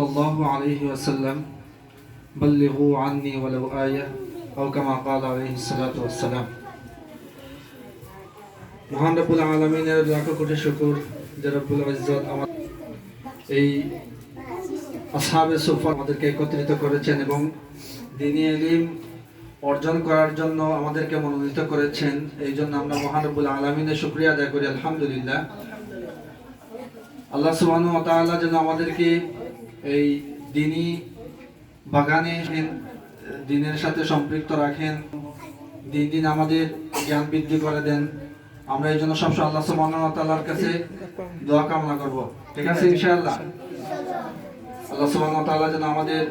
সাল্লাল্লাহু আলাইহি ওয়াসাল্লাম বাল্লিগু আন্নি ওয়ালাউ আয়া আও কামা ক্বালা আলাইহিস সালাতু ওয়াসসালাম। মহান রব্বুল আলামিনের লাখ কোটি শুকর যে রব্বুল ইজ্জত আমাদের এই আসহাবে সুফা আমাদেরকে একত্রিত করেছেন এবং দ্বীনি ইলম অর্জন করার জন্য আমাদেরকে মনোনীত করেছেন। এই জন্য আমরা মহান রব্বুল আলামিনের শুকরিয়া আদায় করি, আলহামদুলিল্লাহ। আল্লাহ সুবহানাহু ওয়া তাআলা যেন আমাদেরকে এই দ্বীনি বাগানে দ্বীনের সাথে সম্পৃক্ত রাখেন, দিন দিন আমাদের জ্ঞান বৃদ্ধি করে দেন। আমরা এই জন্য সবসময় আল্লাহ সুবহানাহু ওয়া তাআলার কাছে দোয়া কামনা করব, ঠিক আছে ইনশাআল্লাহ। আল্লাহ সুবহানাহু ওয়া তাআলা যেন আমাদের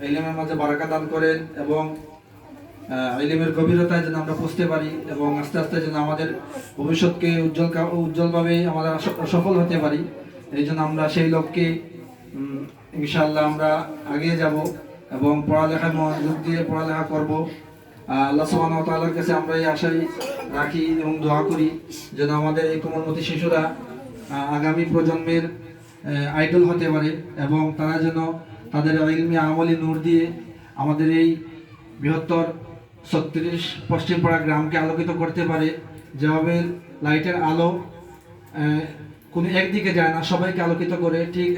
ইলমের মাঝে বারাকা দান করেন এবং ইলমের গভীরতায় যেন আমরা বুঝতে পারি এবং আস্তে আস্তে যেন আমাদের ভবিষ্যৎকে উজ্জ্বলভাবে আমরা সফল হতে পারি। এই জন্য আমরা সেই লক্ষ্যে ইনশাআল্লাহ আমরা এগিয়ে যাব এবং পড়ালেখায় মনোযোগ দিয়ে পড়ালেখা করব। আল্লাহ সুবহানাহু ওয়া তাআলার কাছে আমরা এই আশাই রাখি এবং দোয়া করি যেন আমাদের এই কোমলমতি শিশুরা আগামী প্রজন্মের আইডল হতে পারে এবং তারা যেন তাদের ইলমি আমলি নূর দিয়ে আমাদের এই বৃহত্তর 36 পশ্চিমপাড়া গ্রামকে আলোকিত করতে পারে। যেভাবে লাইটের আলো কোনো একদিকে যায় না, সবাইকে আলোকিত করে, ঠিক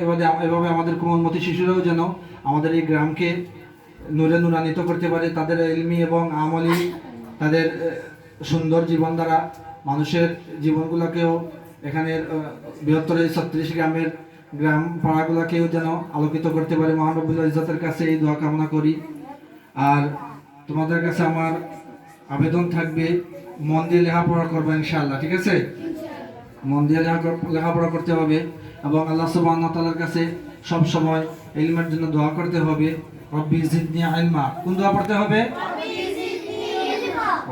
এভাবে আমাদের কোমলমতি শিশুরাও যেন আমাদের এই গ্রামকে নূরে নূরান্বিত করতে পারে। তাদের ইলমি এবং আমলি তাদের সুন্দর জীবন দ্বারা মানুষের জীবনগুলোকেও এখানের বৃহত্তর এই 36 গ্রামের গ্রাম পাড়াগুলোকেও যেন আলোকিত করতে পারে। মহান রব্বুল ইজ্জতের কাছে এই দোয়া কামনা করি। আর তোমাদের কাছে আমার আবেদন থাকবে, মন দিয়ে লেখাপড়া করবে ইনশাআল্লাহ, ঠিক আছে? মন দিয়ে লেখাপড়া করতে হবে এবং আল্লাহ সুবহানাহু ওয়া তাআলার কাছে সব সময় ইলমের জন্য দোয়া করতে হবে। রব্বি জিদনি ইলমা। কোন দোয়া পড়তে হবে?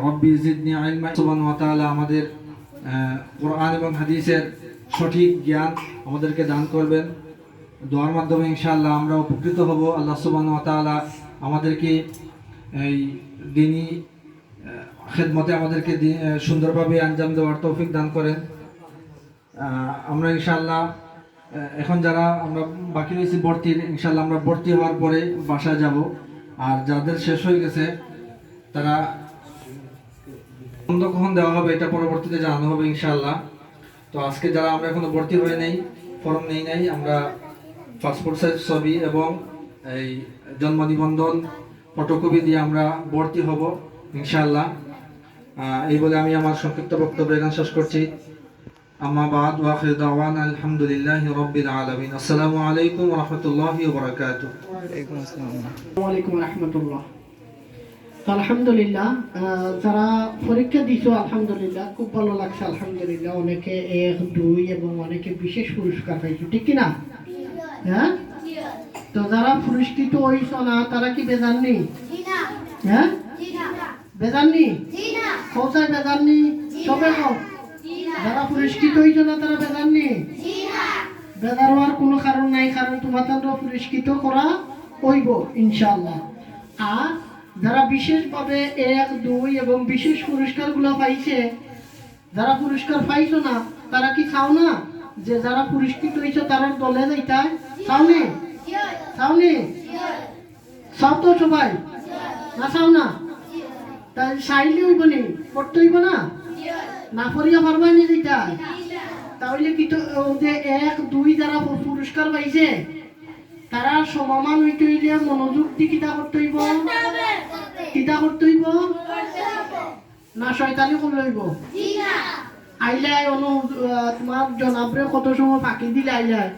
রব্বি জিদনি ইলমা। সুবহানাহু ওয়া তাআলা আমাদের কোরআন এবং হাদিসের সঠিক জ্ঞান আমাদেরকে দান করবেন। দোয়ার মাধ্যমে ইনশাআল্লাহ আমরা উপকৃত হব। আল্লাহ সুবহানাহু ওয়া তাআলা আমাদেরকে এই দ্বীনি খেদমতে আমাদেরকে সুন্দরভাবে আঞ্জাম দেওয়ার তৌফিক দান করেন। আমরা ইনশাআল্লাহ এখন যারা আমরা বাকি রয়েছি ভর্তির, ইনশাআল্লাহ আমরা ভর্তি হওয়ার পরে বাসায় যাব। আর যাদের শেষ হয়ে গেছে তারা বন্ধ কখন দেওয়া হবে এটা পরবর্তীতে জানানো হবে ইনশাআল্লাহ। তো আজকে যারা আমরা এখনো ভর্তি হয়ে নেই, ফর্ম নেই নাই, আমরা পাসপোর্ট সাইজ ছবি এবং এই জন্ম নিবন্ধন ফটোকপি দিয়ে আমরা ভর্তি হব ইনশাআল্লাহ। এই বলে আমি আমার সংক্ষিপ্ত বক্তব্য এখানে শেষ করছি। আম্মা বাদ ওয়া আখির দাওয়ানা আলহামদুলিল্লাহি রাব্বিল আলামিন। আসসালামু আলাইকুম ওয়া রাহমাতুল্লাহি ওয়া বারাকাতুহু। ওয়া আলাইকুম আসসালাম। ওয়া আলাইকুম রাহমাতুল্লাহ। আলহামদুলিল্লাহ, যারা পরীক্ষা দিছো আলহামদুলিল্লাহ খুব ভালো লাগছে আলহামদুলিল্লাহ। অনেকে 1, 2 এবং অনেকে বিশেষ পুরস্কার পাইছো, ঠিক কি না? হ্যাঁ, তো যারা পুরস্কৃত হইছ না তারা কি বেজার নেই? হ্যাঁ, বেজার নেই? কোথায় বেজার নেই? সবে কও যারা পুরস্কৃত হইছ না তারা বেজার নেই? বেজার হওয়ার কোনো কারণ নাই, কারণ তোমাদের পুরস্কৃত করা হইব ইনশাআল্লাহ। আর যারা বিশেষভাবে 1, 2 এবং বিশেষ পুরস্কারগুলো পাইছে, যারা পুরস্কার পাইছো না তারা কি চাও না যে যারা পুরস্কৃত হয়েছে তারা দলে যাইতে? চাও নি? চাও নি? চাও তো সবাই? না চাও না? তাই চাইলে হইব নি? পড়তে হইব না? না পড়িয়া পারবা নি যেটা? তাহলে কি তো যে 1, 2 যারা পুরস্কার পাইছে তারা সমমান হইতে হইলে মনোযোগ দিয়ে কিতা করতে হইব? কিতা করতে হইব? না শয়তানি করলে হইব? আইলাই তোমার জনাবরে কত সময় ফাঁকি দিলে আইলাই